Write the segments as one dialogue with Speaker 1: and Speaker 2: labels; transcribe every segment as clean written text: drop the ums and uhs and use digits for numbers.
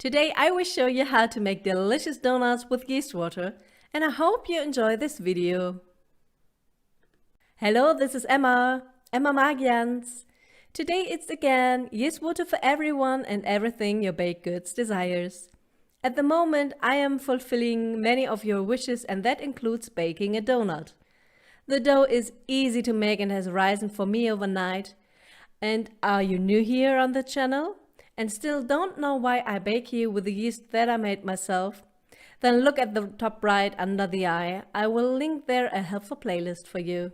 Speaker 1: Today I will show you how to make delicious donuts with yeast water, and I hope you enjoy this video. Hello, this is Emma Magians. Today it's again yeast water for everyone and everything your baked goods desires. At the moment I am fulfilling many of your wishes, and that includes baking a donut. The dough is easy to make and has risen for me overnight. And are you new here on the channel and still don't know why I bake you with the yeast that I made myself? Then look at the top right under the eye. I will link there a helpful playlist for you.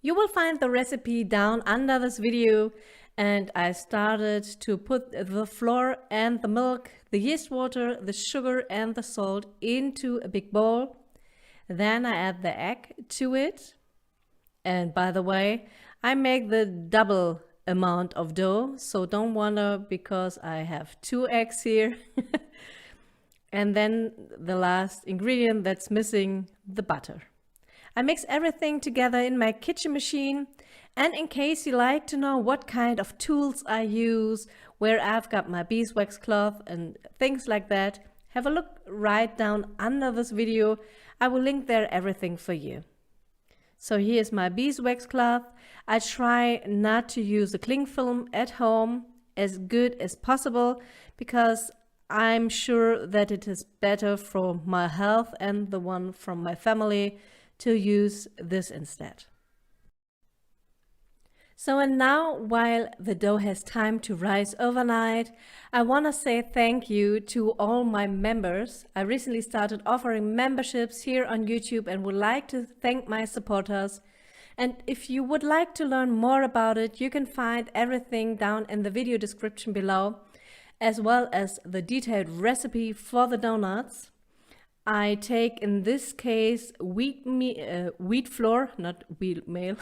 Speaker 1: You will find the recipe down under this video, and I started to put the flour and the milk, the yeast water, the sugar and the salt into a big bowl. Then I add the egg to it. And by the way, I make the double amount of dough, so don't wonder because I have 2 eggs here. And then the last ingredient that's missing, the butter. I mix everything together in my kitchen machine, and in case you like to know what kind of tools I use, where I've got my beeswax cloth and things like that, have a look right down under this video. I will link there everything for you. So here's my beeswax cloth. I try not to use the cling film at home as good as possible because I'm sure that it is better for my health and the one from my family to use this instead. So and now, while the dough has time to rise overnight, I want to say thank you to all my members. I recently started offering memberships here on YouTube and would like to thank my supporters. And if you would like to learn more about it, you can find everything down in the video description below, as well as the detailed recipe for the donuts. I take, in this case, wheat flour, not wheat meal,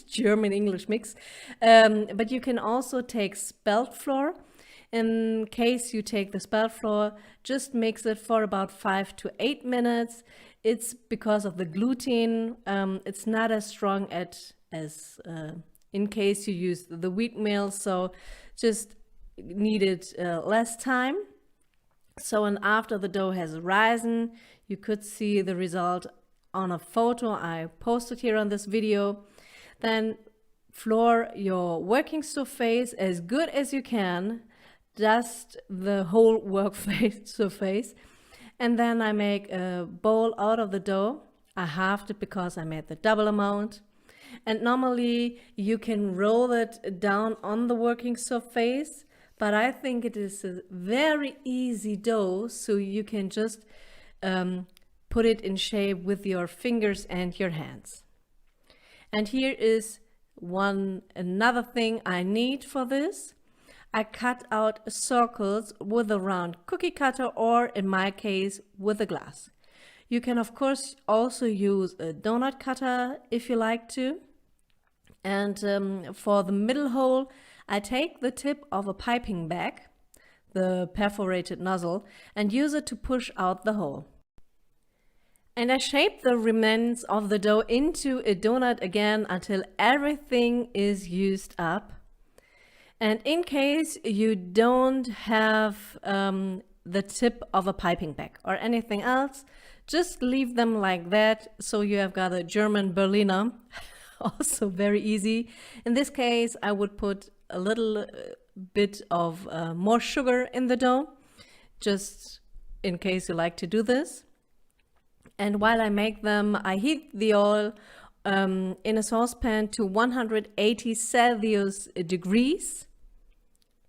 Speaker 1: German-English mix, but you can also take spelt flour. In case you take the spelt flour, just mix it for about 5 to 8 minutes. It's because of the gluten, it's not as strong as in case you use the wheat meal, so just needed less time. So, and after the dough has risen, you could see the result on a photo I posted here on this video. Then flour your working surface as good as you can, dust the whole work surface, and then I make a bowl out of the dough. I halved it because I made the double amount. And normally you can roll it down on the working surface, but I think it is a very easy dough, so you can just put it in shape with your fingers and your hands. And here is another thing I need for this. I cut out circles with a round cookie cutter, or in my case with a glass. You can of course also use a donut cutter if you like to. And for the middle hole, I take the tip of a piping bag, the perforated nozzle, and use it to push out the hole. And I shape the remnants of the dough into a donut again until everything is used up. And in case you don't have the tip of a piping bag or anything else, just leave them like that, so you have got a German Berliner. Also very easy. In this case, I would put a little bit of more sugar in the dough, just in case you like to do this. And while I make them, I heat the oil in a saucepan to 180 Celsius degrees.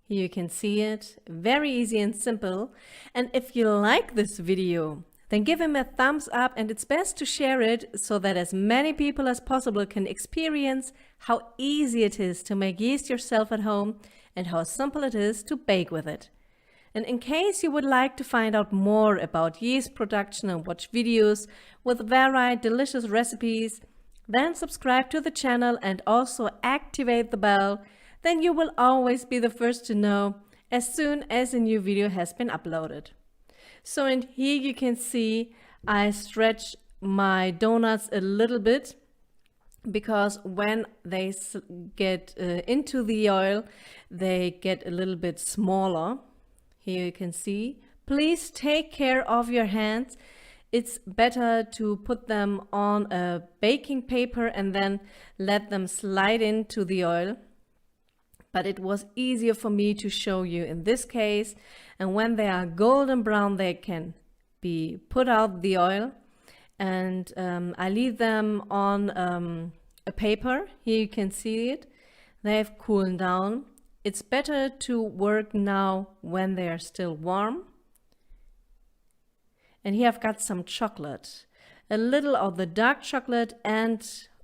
Speaker 1: Here you can see it, very easy and simple. And if you like this video, then give him a thumbs up, and it's best to share it so that as many people as possible can experience how easy it is to make yeast yourself at home and how simple it is to bake with it. And in case you would like to find out more about yeast production and watch videos with varied delicious recipes, then subscribe to the channel and also activate the bell. Then you will always be the first to know as soon as a new video has been uploaded. So in here you can see I stretch my donuts a little bit, because when they get into the oil, they get a little bit smaller. Here you can see. Please take care of your hands. It's better to put them on a baking paper and then let them slide into the oil. But it was easier for me to show you in this case. And when they are golden brown, they can be put out the oil. And I leave them on a paper. Here you can see it. They've cooled down. It's better to work now when they are still warm. And here I've got some chocolate, a little of the dark chocolate and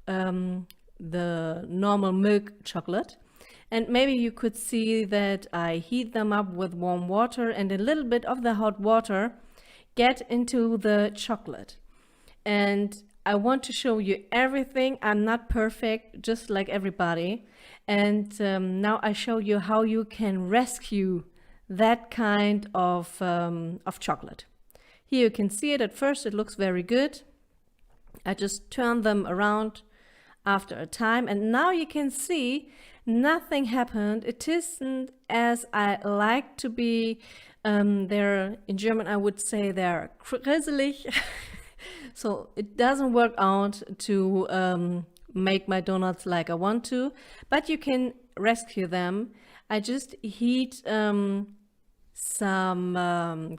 Speaker 1: the normal milk chocolate. And maybe you could see that I heat them up with warm water, and a little bit of the hot water get into the chocolate. And I want to show you everything. I'm not perfect, just like everybody. And now I show you how you can rescue that kind of chocolate. Here you can see it. At first it looks very good. I just turn them around after a time, and now you can see nothing happened. It isn't as I like to be. They're, in German I would say they're krisselig. So it doesn't work out to make my donuts like I want to, but you can rescue them. I just heat some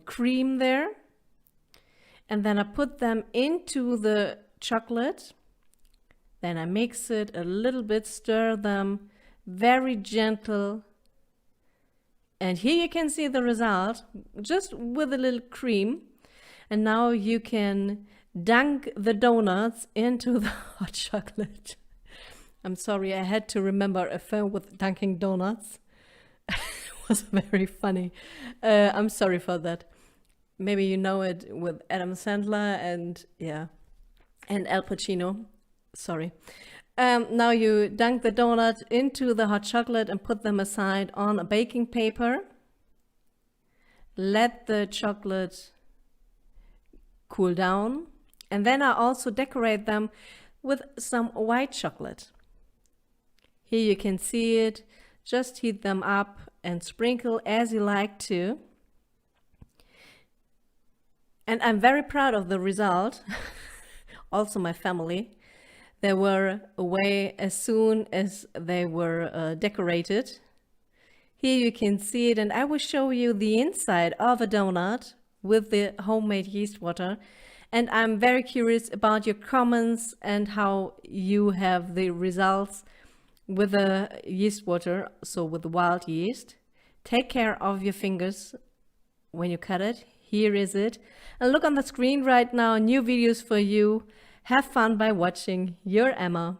Speaker 1: cream there. And then I put them into the chocolate. Then I mix it a little bit, stir them, very gentle. And here you can see the result, just with a little cream. And now you can dunk the donuts into the hot chocolate. I'm sorry, I had to remember a film with dunking donuts. It was very funny. I'm sorry for that. Maybe you know it with Adam Sandler and Al Pacino. Sorry. Now you dunk the donut into the hot chocolate and put them aside on a baking paper. Let the chocolate cool down. And then I also decorate them with some white chocolate. Here you can see it. Just heat them up and sprinkle as you like to. And I'm very proud of the result. Also my family. They were away as soon as they were decorated. Here you can see it, and I will show you the inside of a donut with the homemade yeast water. And I'm very curious about your comments and how you have the results with the yeast water, so with the wild yeast. Take care of your fingers when you cut it. Here is it. And look on the screen right now, new videos for you. Have fun by watching. Your Emma.